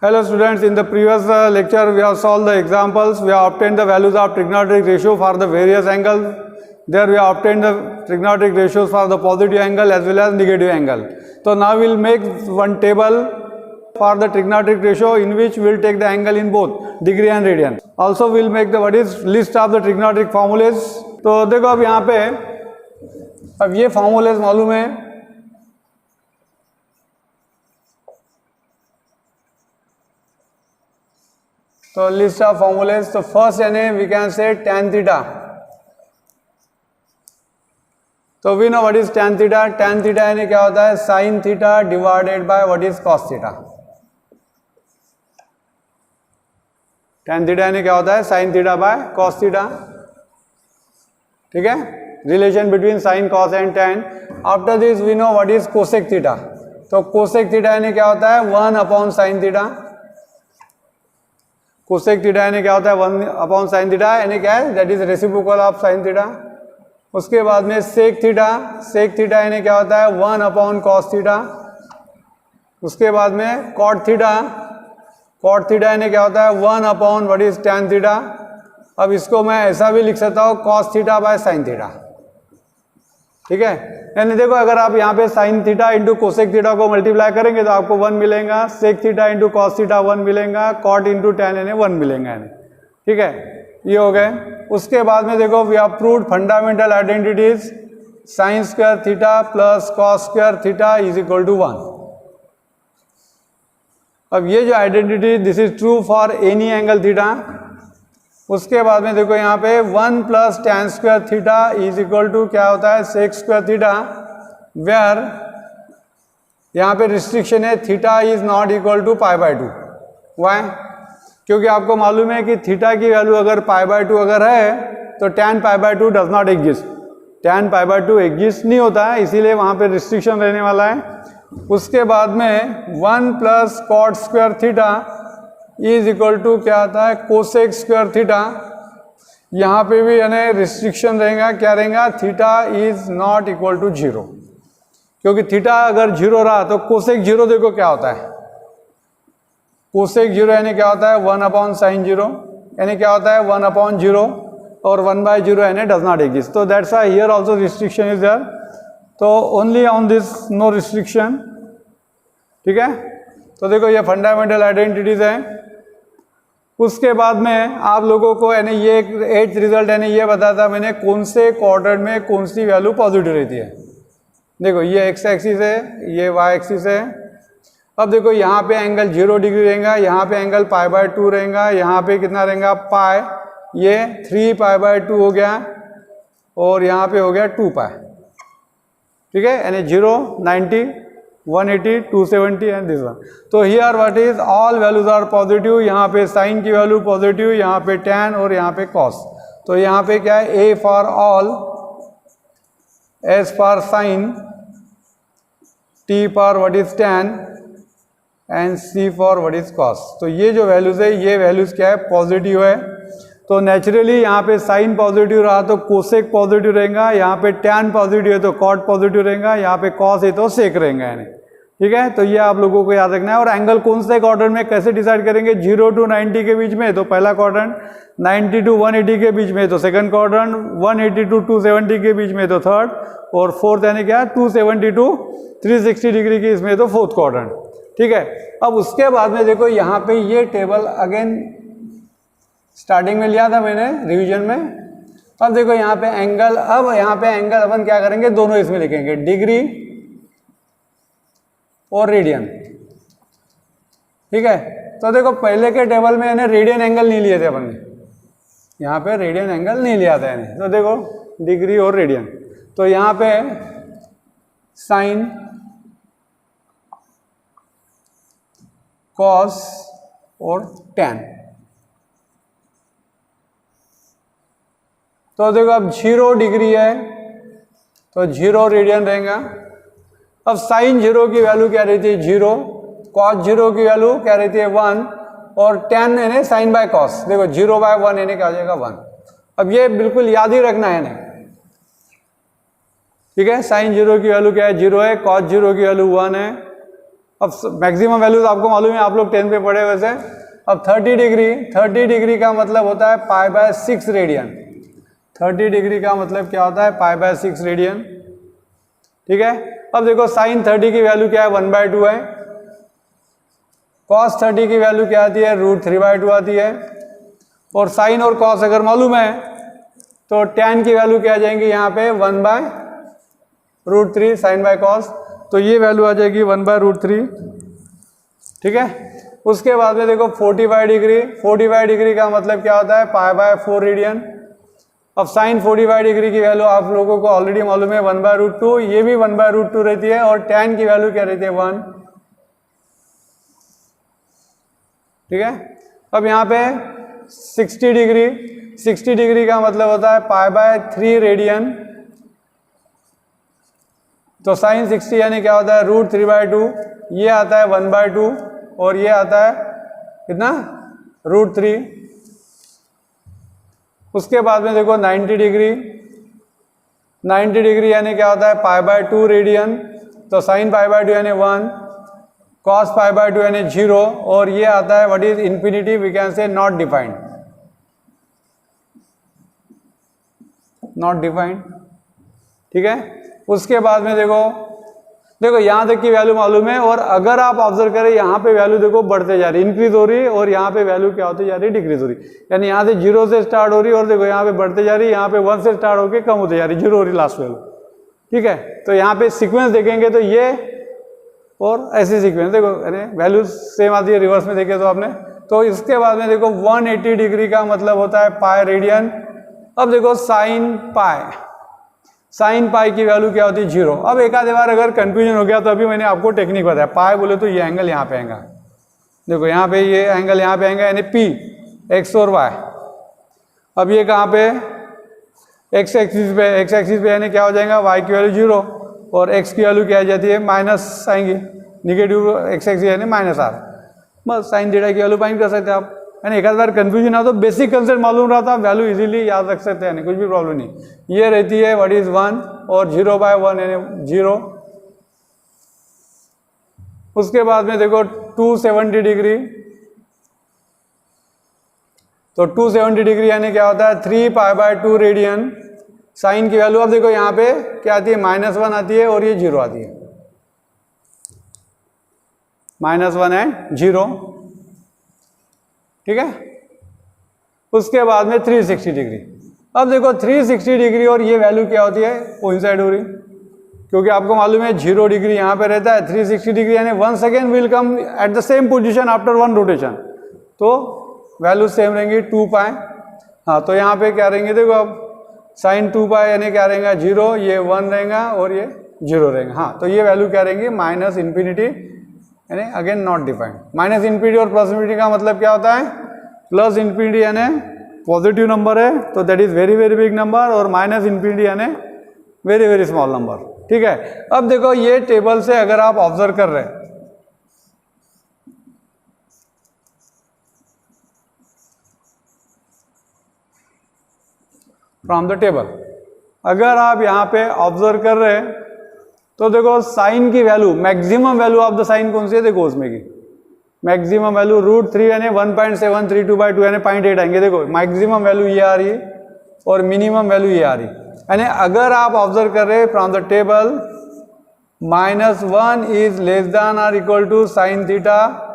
Hello students, in the previous lecture we have solved the examples, we have obtained the values of trigonometric ratio for the various angles. There we have obtained the trigonometric ratios for the positive angle as well as negative angle. So now we will make one table for the trigonometric ratio in which we will take the angle in both degree and radian. Also we will make the list of the trigonometric formulas. तो देखो अब यहाँ पे अब ये formulas मालूम है, तो list of formulas. तो first यानी we can say tan theta. तो we know what is tan theta. Tan theta यानी क्या होता है, sin theta divided by what is cos theta. tan theta यानी क्या होता है, sin theta by cos theta. ठीक है, relation between sin, cos and tan. After this we know what is cosec theta. तो cosec theta यानी क्या होता है, 1 upon sin theta. Cosec theta यानी क्या होता है, 1 अपॉन साइन थीटा यानी क्या है, that is reciprocal of sine theta. उसके बाद में सेक थीटा यानी क्या होता है, 1 अपॉन कॉस थीटा. उसके बाद में कॉट थीटा यानी क्या होता है, 1 upon what is tan theta. अब इसको मैं ऐसा भी लिख सकता हूँ, cos theta by sine theta. ठीक है, यानी देखो अगर आप यहाँ पे sine theta into cosec theta को मल्टीप्लाई करेंगे तो आपको 1 मिलेगा, sec theta into cos theta 1 मिलेगा, कॉट इंटू टैन यानी 1 मिलेगा यानी. ठीक है, ये हो गए. उसके बाद में देखो we have proved fundamental identities. Sine square theta plus cos square theta is equal to 1. अब ये जो identity this is true for any angle theta. उसके बाद में देखो यहाँ पे 1 plus tan square theta is equal to क्या होता है, सेक स्क्वायर थीटा, वेयर यहाँ पे रिस्ट्रिक्शन है, theta is not equal to pi by 2. Why? क्योंकि आपको मालूम है कि थीटा की वैल्यू अगर पाई बाय 2 अगर है तो tan pi by 2 does not exist. Tan pi by 2 exist नहीं होता है, इसीलिए वहाँ पे रिस्ट्रिक्शन रहने वाला है. उसके बाद में 1 plus cot square theta is equal to क्या आता है, कोसेक स्क्वायर थीटा. यहाँ पे भी यानी रिस्ट्रिक्शन रहेगा, क्या रहेगा, theta is not equal to 0. क्योंकि थीटा अगर 0 रहा तो कोसेक 0 देखो क्या होता है, कोसेक 0 यानी क्या होता है, 1 अपॉन साइन 0 यानी क्या होता है, 1 अपॉन 0 और 1 बाय 0 यानी डज नॉट एग्जिस्ट. तो that's why here also restriction is there. तो only on this no restriction. ठीक है, तो देखो ये फंडामेंटल आइडेंटिटीज हैं. उसके बाद में आप लोगों को यानी ये एट रिजल्ट यानी ये बताया था मैंने कौन से क्वाड्रेंट में कौन सी वैल्यू पॉजिटिव रहती है. देखो ये एक्स एक्सिस है, ये वाई एक्सिस है. अब देखो यहाँ पे एंगल 0 डिग्री रहेगा, यहाँ पे एंगल पाई बाय 2 रहेगा, यहाँ पे कितना रहेगा पाई, ये 3 पाई बाय 2 हो गया और यहाँ पे हो गया 2 पाई. ठीक है, यानी 0, 90, 180, 270 एंड दिस वन. तो here what is all values are positive. यहाँ पे साइन की वैल्यू पॉजिटिव, यहाँ पे टैन और यहाँ पे कॉस. तो यहाँ पे क्या है, A for all, S for sine, T for what is tan and C for what is cos. तो ये जो वैल्यूज है ये वैल्यूज क्या है, पॉजिटिव है. तो नेचुरली यहाँ पे साइन पॉजिटिव रहा तो कोसेक पॉजिटिव रहेगा, यहाँ पे टैन पॉजिटिव है तो कॉट पॉजिटिव रहेगा, यहाँ पे कॉस है तो सेक रहेगा यानी. ठीक है, तो ये आप लोगों को याद रखना है. और एंगल कौन से क्वाड्रेंट में कैसे डिसाइड करेंगे, 0 to 90 के बीच में तो पहला क्वाड्रेंट, 90 to 180 के बीच में तो सेकंड क्वाड्रेंट, 180 to 270 के बीच में तो थर्ड, और फोर्थ यानी क्या 270 to 360 डिग्री के इसमें तो फोर्थ क्वाड्रेंट. ठीक है, अब उसके बाद में देखो यहाँ पे ये टेबल अगेन स्टार्टिंग में लिया था मैंने रिवीजन में. अब देखो यहाँ पे एंगल, अब यहाँ पे एंगल अपन क्या करेंगे, दोनों इसमें लिखेंगे, डिग्री और रेडियन. ठीक है, तो देखो पहले के टेबल में यानी रेडियन एंगल नहीं लिए थे अपन ने, यहाँ पे रेडियन एंगल नहीं लिया था यानी. तो देखो डिग्री और रेडियन, तो यहाँ पे साइन, कॉस और टैन. तो देखो अब 0 डिग्री है तो 0 रेडियन रहेगा. अब साइन 0 की वैल्यू क्या रहती है, 0, कॉस 0 की वैल्यू क्या रहती है, 1, और टैन यानी साइन बाय कॉस. देखो 0 बाय 1 यानी क्या हो जाएगा, 1. अब ये बिल्कुल याद ही रखना है ना. ठीक है, साइन 0 की वैल्यू क्या है, 0 है, कॉस 0 की वैल्यू 1 है, अब मैक्सिमम वैल्यूज आपको मालूम है, आप लोग 10 पे पढ़े वैसे। अब 30 डिग्री का मतलब होता है π/6 रेडियन। 30 डिग्री का मतलब क्या होता है? π/6 रेडियन। ठीक है, अब देखो साइन 30 की वैल्यू क्या है? 1/2 है। कॉस 30 की वैल्यू क्या आती है? √3/2 आती है। और साइन और कॉस अगर मालूम है तो tan की वैल्यू क्या आ जाएंगी यहाँ पे? 1/√3 साइन बाय कॉस, तो ये वैल्यू आ जाएगी 1/√3। ठीक है, उसके बाद में देखो 45 डिग्री का मतलब क्या होता है? π/4 रेडियन। अब साइन 45 डिग्री की वैल्यू आप लोगों को ऑलरेडी मालूम है 1/√2, ये भी 1/√2 रहती है। और tan की वैल्यू क्या रहती है? 1। ठीक है, अब यहाँ पे 60 डिग्री का मतलब होता है π/3 रेडियन। तो साइन 60 यानी क्या होता है? √3/2, ये आता है 1/2 और ये आता है कितना? √3। उसके बाद में देखो 90 डिग्री यानी क्या होता है? π/2 रेडियन। तो साइन π/2 यानी 1, कॉस π/2 यानी 0, और ये आता है what is infinity? We can say not defined. ठीक है, उसके बाद में देखो यहाँ तक की वैल्यू मालूम है। और अगर आप ऑब्जर्व करें यहाँ पे वैल्यू देखो बढ़ते जा रही, इंक्रीज हो रही है, और यहाँ पे वैल्यू क्या होती जा रही? डिक्रीज हो रही। यानी यहाँ से 0 से स्टार्ट हो रही है और देखो यहाँ पे बढ़ते जा रही है, यहाँ पे 1 से स्टार्ट होकर कम होते जा रही, 0 हो रही लास्ट वैल्यू। ठीक है, तो यहाँ पे सीक्वेंस देखेंगे तो ये और ऐसे सीक्वेंस देखो, वैल्यू सेम आती है रिवर्स में देखे तो आपने। तो इसके बाद में देखो 180 डिग्री का मतलब होता है पाई रेडियन। अब देखो साइन पाई की वैल्यू क्या होती है? 0। अब एक आधे बार अगर कंफ्यूजन हो गया तो अभी मैंने आपको टेक्निक बताया। पाई बोले तो ये एंगल यहाँ पे आएगा, देखो यहाँ पे ये एंगल यहाँ पे आएगा, यानी P x और y। अब ये कहाँ पे? x एक्सिस पे यानी क्या हो जाएगा? y की वैल्यू 0 और x की वैल्यू क्या आ जाती है? माइनस आएंगी, निगेटिव x एक्सिस यानी -r। बस साइन थीटा की वैल्यू फाइंड कर सकते हैं आप। यानी एक आध बार कंफ्यूजन आ तो बेसिक कंसेप्ट मालूम रहा था, वैल्यू इजीली याद रख सकते हैं, कुछ भी प्रॉब्लम नहीं। ये रहती है व्हाट इज 1 और 0/1 यानी 0। उसके बाद में देखो 270 डिग्री, तो 270 डिग्री यानी क्या होता है? 3π/2 रेडियन। साइन की वैल्यू अब देखो यहाँ पे क्या आती है? -1 आती है और ये 0 आती है, -1 एंड 0। ठीक है, उसके बाद में 360 डिग्री। अब देखो 360 डिग्री और ये वैल्यू क्या होती है? कोइंसाइड हो रही, क्योंकि आपको मालूम है 0 डिग्री यहाँ पे रहता है, 360 डिग्री यानी 1 second will come at the same position after 1 rotation, तो वैल्यू सेम रहेंगी 2π। हाँ, तो यहाँ पे क्या रहेंगे? देखो अब साइन 2π यानी क्या रहेगा? 0, ये 1 रहेगा और ये 0 रहेगा। हाँ, तो ये वैल्यू क्या रहेंगी? -∞ यानी अगेन नॉट डिफाइंड। -∞ और +∞ का मतलब क्या होता है? +∞ यानी पॉजिटिव नंबर है तो that is very very big number, और -∞ यानी वेरी वेरी स्मॉल नंबर। ठीक है, अब देखो ये टेबल से अगर आप ऑब्जर्व कर रहे हैं, फ्रॉम द टेबल अगर आप यहाँ पे ऑब्जर्व कर रहे हैं तो देखो साइन की value, maximum value of the sine कौन सी है? देखो उसमें की मैक्सिमम वैल्यू √3 यानी 1.732 यानी 0.8 आएंगे। देखो मैक्सिमम वैल्यू ये आ रही है और मिनिमम वैल्यू ये आ रही है। यानी अगर आप ऑब्जर्व कर रहे हैं from the table -1 is less than और equal to sine theta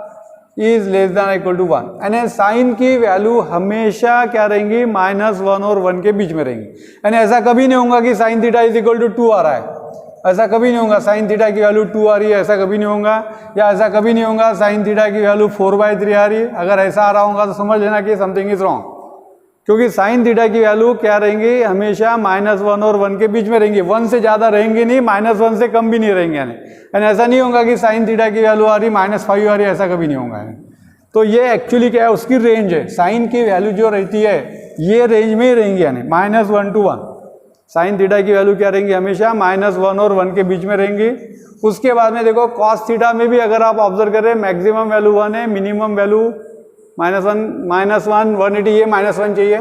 is less than equal to 1, यानी साइन की वैल्यू हमेशा क्या रहेंगी? -1 और 1 के बीच में रहेंगी। यानी ऐसा कभी नहीं होगा कि sine theta is equal to 2 आ रहा है, ऐसा कभी नहीं होगा। साइन थीटा की वैल्यू 2 आ रही है, ऐसा कभी नहीं होगा। या ऐसा कभी नहीं होगा साइन थीटा की वैल्यू 4/3 आ रही है। अगर ऐसा आ रहा होगा तो समझ लेना कि समथिंग इज रॉन्ग, क्योंकि साइन थीटा की वैल्यू क्या रहेंगी? हमेशा -1 और 1 के बीच में रहेंगी, 1 से ज़्यादा रहेंगी नहीं, -1 से कम भी नहीं रहेंगे। यानी ऐसा नहीं होगा कि साइन थीटा की वैल्यू आ रही -5 आ रही है, ऐसा कभी नहीं होगा। तो ये एक्चुअली क्या है? उसकी रेंज है। साइन की वैल्यू जो रहती है ये रेंज में ही रहेंगी, यानी -1 to 1। साइन थीटा की वैल्यू क्या रहेंगी? हमेशा -1 और 1 के बीच में रहेंगी। उसके बाद में देखो कॉस थीटा में भी अगर आप ऑब्जर्व करें मैक्सिमम वैल्यू 1 है, मिनिमम वैल्यू -1 180 है, -1 चाहिए,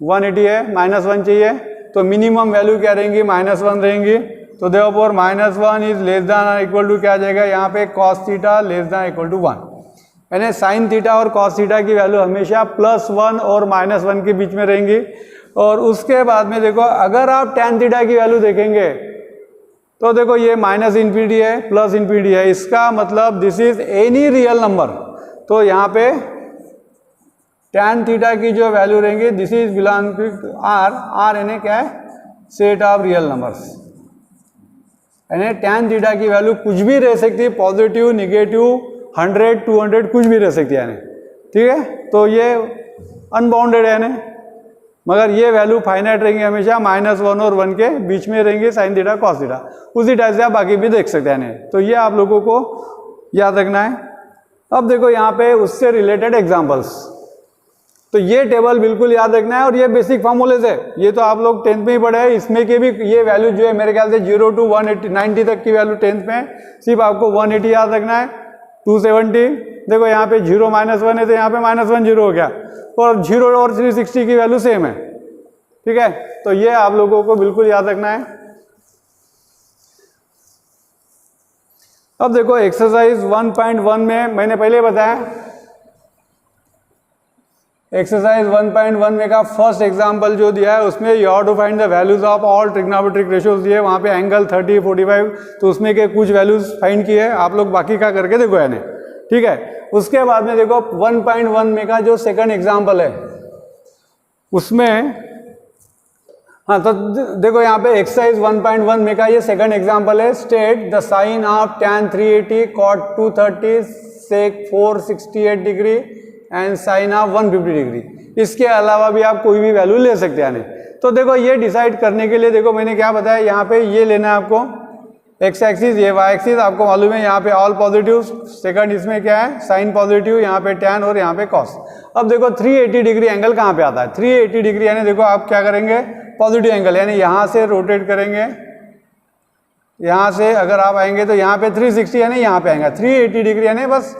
180 है, -1 चाहिए, तो मिनिमम वैल्यू क्या रहेंगी? -1 रहेंगी। तो therefore -1 is less than equal to क्या आ जाएगा यहाँ पे cos theta less than equal to 1, यानी साइन थीटा और cos थीटा की वैल्यू हमेशा +1 और -1 के बीच में रहेंगी। और उसके बाद में देखो अगर आप tan थीटा की वैल्यू देखेंगे तो देखो ये -∞ है +∞ है, इसका मतलब this is any real number. तो यहाँ पे tan थीटा की जो वैल्यू रहेंगी this is belong to R यानी क्या है सेट ऑफ रियल नंबर्स, यानी tan थीटा की वैल्यू कुछ भी रह सकती है, पॉजिटिव नेगेटिव 100 200 कुछ भी रह सकती है यानी, ठीक है। तो ये अनबाउंडेड है यानी, मगर ये वैल्यू फाइनाइट रहेंगी हमेशा -1 और 1 के बीच में रहेंगे साइन थीटा कॉस थीटा। उसी टाइप से आप बाकी भी देख सकते हैं। तो ये आप लोगों को याद रखना है। अब देखो यहाँ पे उससे रिलेटेड एग्जांपल्स, तो ये टेबल बिल्कुल याद रखना है और ये बेसिक फॉर्मूले से ये तो आप लोग 10th में ही पढ़े हैं। इसमें के भी ये वैल्यू जो है मेरे ख्याल से 0 to 180 90 तक की वैल्यू 10th में है, सिर्फ आपको 180 याद रखना है। 270 देखो यहाँ पे 0 -1 है तो यहाँ पे -1 0 हो गया, और 0 और 360 की वैल्यू सेम है, ठीक है। तो ये आप लोगों को बिल्कुल याद रखना है। अब देखो एक्सरसाइज 1.1 में मैंने पहले बताया, एक्सरसाइज 1.1 में का फर्स्ट एग्जांपल जो दिया है उसमें you have to find the values of all trigonometric ratios दिए, वहाँ पे एंगल 30 45, तो उसमें के कुछ वैल्यूज फाइंड किए हैं, आप लोग बाकी का करके देखो यानी, ठीक है। उसके बाद में देखो 1.1 में का जो सेकंड एग्जांपल है उसमें, हाँ तो देखो यहाँ पे एक्सरसाइज 1.1 में का ये सेकंड एग्जांपल है। State the sign of tan 380 cot 230 sec 468 degree and sign of 150 degree. इसके अलावा भी आप कोई भी वैल्यू ले सकते हैं। तो देखो ये डिसाइड करने के लिए देखो मैंने क्या बताया, यहाँ पे ये लेना है आपको एक्स एक्सिस, ये वाई एक्सिस, आपको मालूम है यहाँ पे ऑल पॉजिटिव, सेकंड इसमें क्या है साइन पॉजिटिव, यहाँ पे tan और यहाँ पे cos। अब देखो 380 डिग्री एंगल कहाँ पे आता है, 380 डिग्री यानी देखो आप क्या करेंगे पॉजिटिव एंगल, यानी यहाँ से रोटेट करेंगे, यहाँ से अगर आप आएंगे तो यहाँ पे 360 यानी यहाँ पे आएंगे 380 डिग्री, यानी बस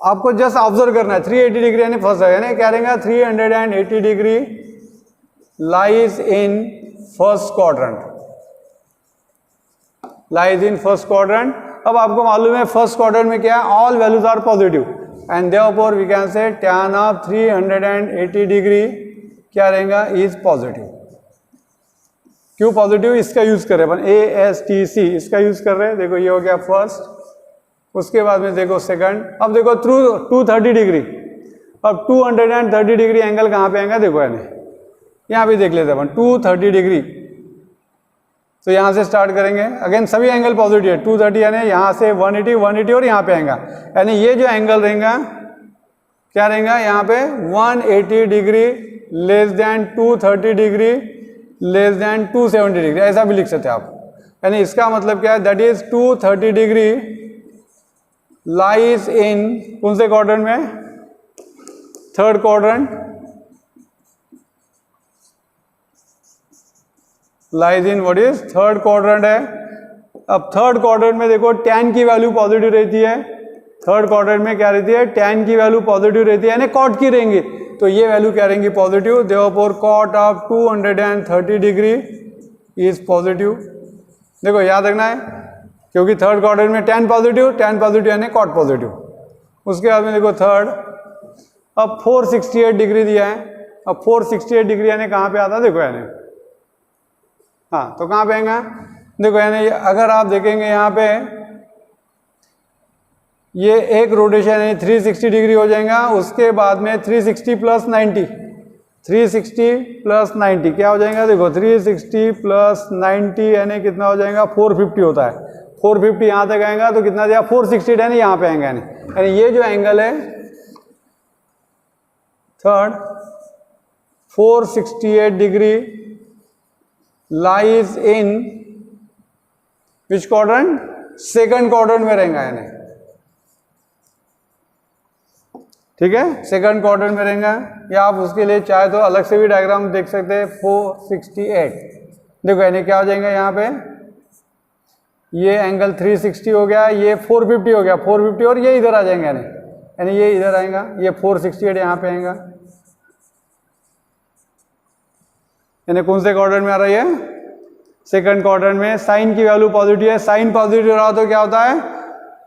आपको जस्ट ऑब्जर्व करना है 380 डिग्री यानी फर्स्ट है, यानी क्या रहेगा 380 degree lies in first quadrant, lies in first quadrant. अब आपको मालूम है फर्स्ट क्वाड्रेंट में क्या है, all values are positive and therefore we can say tan of 380 degree क्या रहेगा इज पॉजिटिव। क्यों पॉजिटिव, इसका यूज कर रहे हैं अपन ASTC, इसका यूज कर रहे हैं। देखो ये हो गया फर्स्ट, उसके बाद में देखो सेकंड। अब देखो थ्रू 230 डिग्री, अब 230 डिग्री एंगल कहाँ पे आएगा, देखो यानी यहाँ भी देख लेते हैं अपन 230 डिग्री। तो यहाँ से स्टार्ट करेंगे, अगेन सभी एंगल पॉजिटिव है, 230 यानी यहाँ से 180 180 और यहाँ पे आएगा, यानी ये जो एंगल रहेगा क्या रहेगा यहाँ पे 180 degree less than 230 degree less than 270 degree, ऐसा भी लिख सकते हैं आप। यानी इसका मतलब क्या है, दैट इज 230 डिग्री लाइज इन कौन से क्वाड्रेंट में, third quadrant, lies in what is third quadrant है। अब थर्ड क्वाड्रेंट में देखो tan की वैल्यू पॉजिटिव रहती है, थर्ड क्वाड्रेंट में क्या रहती है tan की वैल्यू पॉजिटिव रहती है, यानी cot की रहेंगी, तो ये वैल्यू क्या रहेंगी positive, therefore cot of 230 degree is positive. देखो याद रखना है क्योंकि थर्ड क्वाड्रेंट में tan पॉजिटिव यानी cot पॉजिटिव। उसके बाद में देखो थर्ड, अब 468 डिग्री दिया है, अब 468 डिग्री यानी कहाँ पे आता है, देखो यानी हाँ तो कहाँ पे आएगा, देखो यानी अगर आप देखेंगे यहाँ पे ये एक रोटेशन है 360 डिग्री हो जाएगा, उसके बाद में 360 प्लस 90, 360 प्लस 90 क्या हो जाएगा, देखो 360 प्लस 90 यानी कितना हो जाएगा 450 होता है, 450 यहाँ तक आएगा तो कितना दिया 460 यानी यहाँ पे आएंगे, यानी ये जो एंगल है थर्ड 468 डिग्री लाइज इन विच क्वाड्रेंट, सेकंड क्वाड्रेंट में रहेगा, यानी ठीक है सेकंड क्वाड्रेंट में रहेगा। या आप उसके लिए चाहे तो अलग से भी डायग्राम देख सकते हैं। 468 देखो यानी क्या हो जाएगा यहाँ पे, ये एंगल 360 हो गया, ये 450 हो गया, 450 और ये इधर आ जाएंगे, यानी ये इधर आएगा, ये 468 यहाँ पे आएगा, यानी कौन से क्वाड्रेंट में आ रहा है, सेकंड क्वाड्रेंट में साइन की वैल्यू पॉजिटिव है, साइन पॉजिटिव रहा तो क्या होता है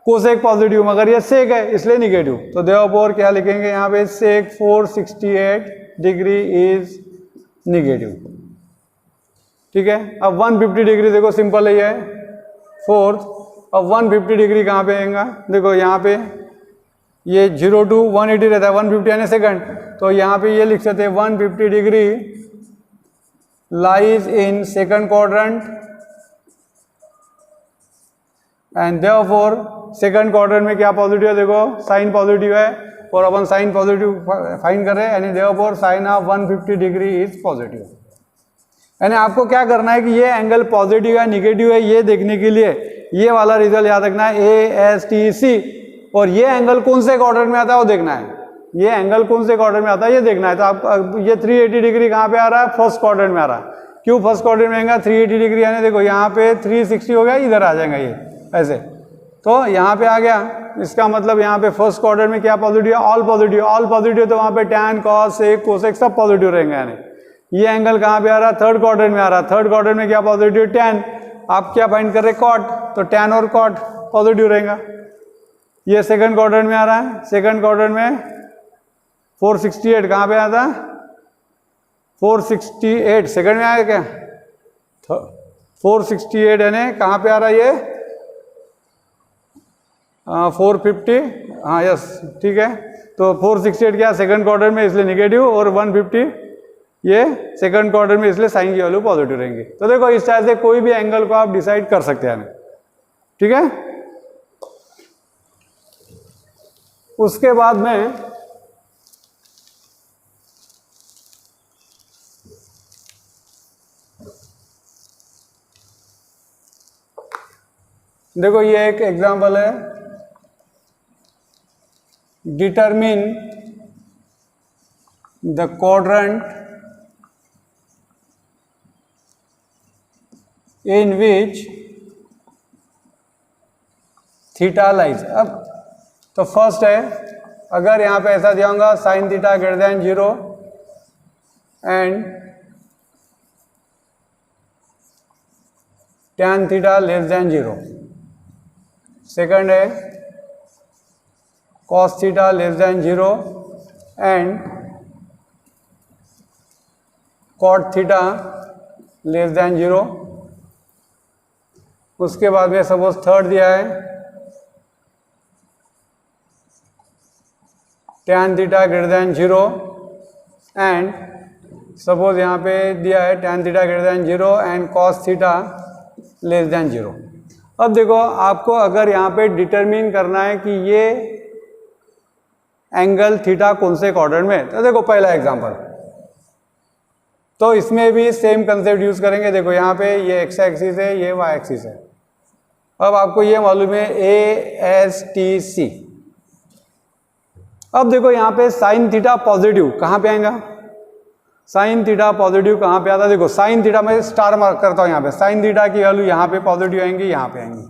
कोसेक पॉजिटिव, मगर ये सेक है इसलिए निगेटिव, तो देयरफॉर क्या लिखेंगे यहाँ पे सेक 468 डिग्री इज निगेटिव। ठीक है, अब 150 डिग्री देखो सिंपल है ये फोर्थ, अब 150 डिग्री कहाँ पे आएगा, देखो यहाँ पे ये 0 to 180 रहता है, 150 यानी सेकंड, तो यहाँ पे ये लिख सकते हैं 150 degree lies in second quadrant and therefore second quadrant में क्या पॉजिटिव है, देखो साइन पॉजिटिव है और अपन साइन पॉजिटिव फाइंड कर रहे हैं, यानी therefore sign of 150 degree is positive. यानी आपको क्या करना है कि ये एंगल पॉजिटिव या निगेटिव है ये देखने के लिए ये वाला रिजल्ट याद रखना है ASTC, और ये एंगल कौन से क्वाड्रेंट में आता है वो देखना है, ये एंगल कौन से क्वाड्रेंट में आता है ये देखना है। तो आप ये 380 डिग्री कहाँ पे आ रहा है, फर्स्ट क्वाड्रेंट में आ रहा है, क्यों फर्स्ट क्वाड्रेंट में आएगा 380 डिग्री, यानी देखो यहाँ पे 360 हो गया, इधर आ जाएगा ये ऐसे, तो यहाँ पे आ गया, इसका मतलब यहाँ पे फर्स्ट क्वाड्रेंट में क्या पॉजिटिव है, ऑल पॉजिटिव, ऑल पॉजिटिव, तो वहाँ पे टैन कॉस सेक कोसेक सब पॉजिटिव रहेंगे। यानी ये एंगल कहाँ पे आ रहा है, थर्ड क्वाड्रेंट में आ रहा है, थर्ड क्वाड्रेंट में क्या पॉजिटिव टैन, आप क्या फाइंड कर रहे कॉट, तो टैन और कॉट पॉजिटिव रहेगा। ये सेकंड क्वाड्रेंट में आ रहा है, सेकंड क्वाड्रेंट में 468 कहाँ पे आता है, 468 सेकंड में आया क्या, 468 यानी कहाँ पे आ रहा है ये 450, हाँ यस ठीक है, तो 468 क्या सेकंड क्वार्टर में इसलिए निगेटिव, और 150 ये सेकंड क्वार्टर में इसलिए साइन की वैल्यू पॉजिटिव रहेंगी। तो देखो इस तरह से कोई भी एंगल को आप डिसाइड कर सकते हैं, ठीक है। उसके बाद में देखो ये एक एग्जांपल है, determine the quadrant in which theta lies. अब तो फर्स्ट है, अगर यहाँ पे ऐसा दिया होगा sine theta greater than 0 and tan theta less then 0। Second है cos theta less then 0 and cot theta less then 0। उसके बाद में सपोज थर्ड दिया है tan theta greater than 0 and suppose यहाँ पे दिया है tan theta greater than 0 and cos theta less then 0। अब देखो आपको अगर यहाँ पे डिटरमिन करना है कि ये एंगल थीटा कौन से क्वाड्रेंट में, तो देखो पहला एग्जांपल, तो इसमें भी सेम कंसेप्ट यूज करेंगे। देखो यहाँ पे ये एक्स एक्सिस है, ये वाई एक्सिस है। अब आपको ये मालूम है ASTC। अब देखो यहाँ पे साइन थीटा पॉजिटिव कहाँ पे आएगा, साइन थीटा पॉजिटिव कहाँ पे आता है, देखो साइन थीटा में स्टार मार्क करता हूँ यहाँ पे, साइन थीटा की वैल्यू यहाँ पे पॉजिटिव आएंगी, यहाँ पे आएंगी।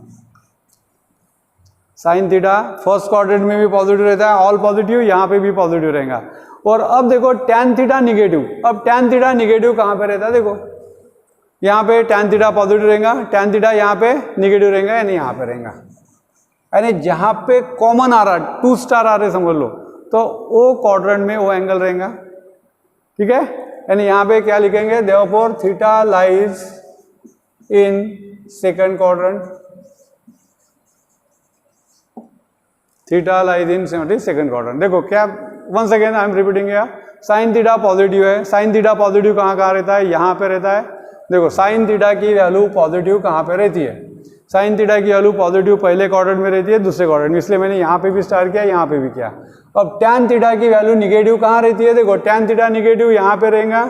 साइन थीटा फर्स्ट क्वाड्रेंट में भी पॉजिटिव रहता है, ऑल पॉजिटिव, यहाँ पे भी पॉजिटिव रहेगा। और अब देखो टैन थीटा निगेटिव, अब टैन थीटा निगेटिव कहाँ पे रहता है, देखो यहाँ पे टैन थीटा पॉजिटिव रहेगा, टैन थीटा यहाँ पे निगेटिव रहेगा, यानी यहाँ पे रहेगा, यानी जहाँ पे कॉमन आ रहा है 2 स्टार आ रहे समझ लो, तो वो क्वाड्रेंट में वो एंगल रहेगा, ठीक है। यानी यहाँ पे क्या लिखेंगे, therefore theta lies in second quadrant, theta lies in second quadrant. देखो क्या, once again I am repeating here, sine theta positive है, साइन थीटा पॉजिटिव कहाँ रहता है, यहाँ पे रहता है। देखो साइन थीटा की वैल्यू पॉजिटिव कहाँ पे रहती है, साइन थीटा की वैल्यू पॉजिटिव पहले क्वाड्रेंट में रहती है, दूसरे क्वाड्रेंट में, इसलिए मैंने यहाँ पे भी स्टार्ट किया, यहाँ पे भी किया। अब टैन थीटा की वैल्यू निगेटिव कहाँ रहती है, देखो टैन थीटा निगेटिव यहाँ पे रहेगा,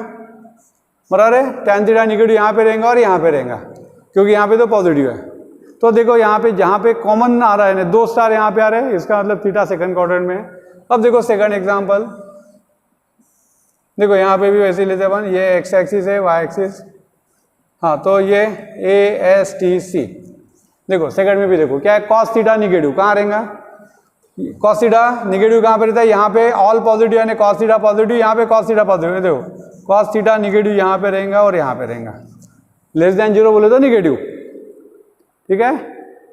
बराबर है, टैन थीटा निगेटिव यहाँ पे रहेगा और यहाँ पे रहेगा, क्योंकि यहाँ पे तो पॉजिटिव है। तो देखो यहाँ पे जहाँ पे कॉमन आ रहा है, 2 स्टार यहाँ पे आ रहे हैं, इसका मतलब थीटा सेकंड क्वाड्रेंट में। अब देखो सेकंड एग्जांपल, देखो यहाँ पे भी वैसे लेते अपन, ये एक्स एक्सिस है, वाई एक्सिस, हाँ, तो ये ASTC। देखो सेकंड में भी देखो क्या है, cos थीटा निगेटिव कहाँ रहेगा, cos थीटा निगेटिव कहाँ पे रहता है, यहाँ पे ऑल पॉजिटिव, यानी cos थीटा पॉजिटिव, यहाँ पे cos थीटा पॉजिटिव। देखो cos थीटा निगेटिव यहाँ पे रहेगा और यहाँ पे रहेगा, लेस देन जीरो बोले तो निगेटिव, ठीक है,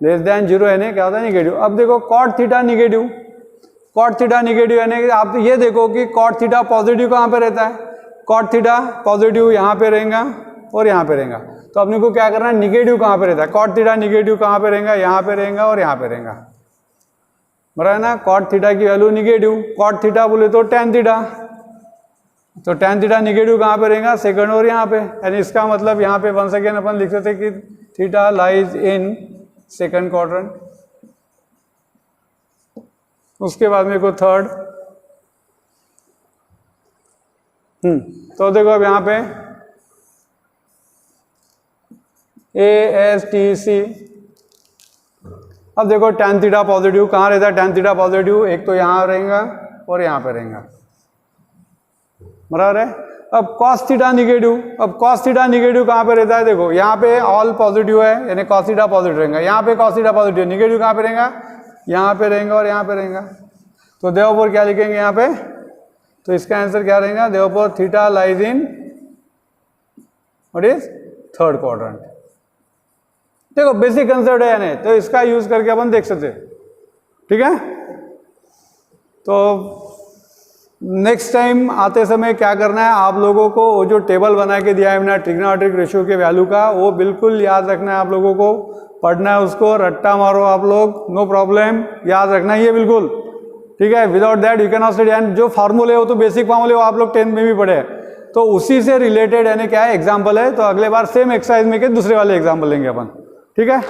लेस देन जीरो यानी क्या होता है निगेटिव। अब देखो cot theta negative, cot theta negative यानी कि आप ये देखो कि कॉट थीटा पॉजिटिव कहाँ पे रहता है, कॉट थीटा पॉजिटिव यहाँ पे रहेगा और यहाँ पे रहेगा, तो अपने को क्या करना है, निगेटिव कहाँ पे रहता है, कॉट थीटा निगेटिव कहाँ पे रहेगा, यहाँ पे रहेगा और यहाँ पे रहेगा, बराबर है ना। कॉट थीटा की वैल्यू निगेटिव, कॉट थीटा बोले तो टेन थीटा, तो टेन थीटा निगेटिव कहाँ पे रहेगा, सेकंड और यहाँ पे, यानी इसका मतलब यहाँ पे वन सेकेंड अपन लिख सकते कि theta lies in second quadrant. उसके बाद में को थर्ड, तो देखो अब यहाँ पे ASTC, अब देखो tan थीटा पॉजिटिव कहाँ रहता है, tan थीटा पॉजिटिव एक तो यहाँ रहेगा और यहाँ पे रहेगा, बराबर है। अब cos थीटा निगेटिव, अब cos थीटा निगेटिव कहाँ पे रहता है, देखो यहाँ पे ऑल पॉजिटिव है यानी cos थीटा पॉजिटिव रहेगा, यहाँ पे cos थीटा पॉजिटिव, निगेटिव कहाँ पे रहेगा, यहाँ पे रहेगा और यहाँ पे रहेगा, तो देवपुर क्या लिखेंगे यहाँ पे, तो इसका आंसर क्या रहेगा, Devpur theta lies in what is third quadrant. देखो बेसिक कंसेप्ट है यानी, तो इसका यूज करके अपन देख सकते, ठीक है। तो नेक्स्ट टाइम आते समय क्या करना है, आप लोगों को वो जो टेबल बना के दिया है मैंने ट्रिग्नोमेट्रिक रेशियो के वैल्यू का, वो बिल्कुल याद रखना है, आप लोगों को पढ़ना है, उसको रट्टा मारो आप लोग, नो प्रॉब्लम, याद रखना है ये बिल्कुल, ठीक है। Without that you can not study, and जो फार्मूले हो तो बेसिक फार्मूले हो आप लोग 10th में भी पढ़े, तो उसी से रिलेटेड यानी क्या है एग्जाम्पल है, तो अगले बार सेम एक्सरसाइज में के दूसरे वाले एग्जाम्पल लेंगे अपन, ठीक है।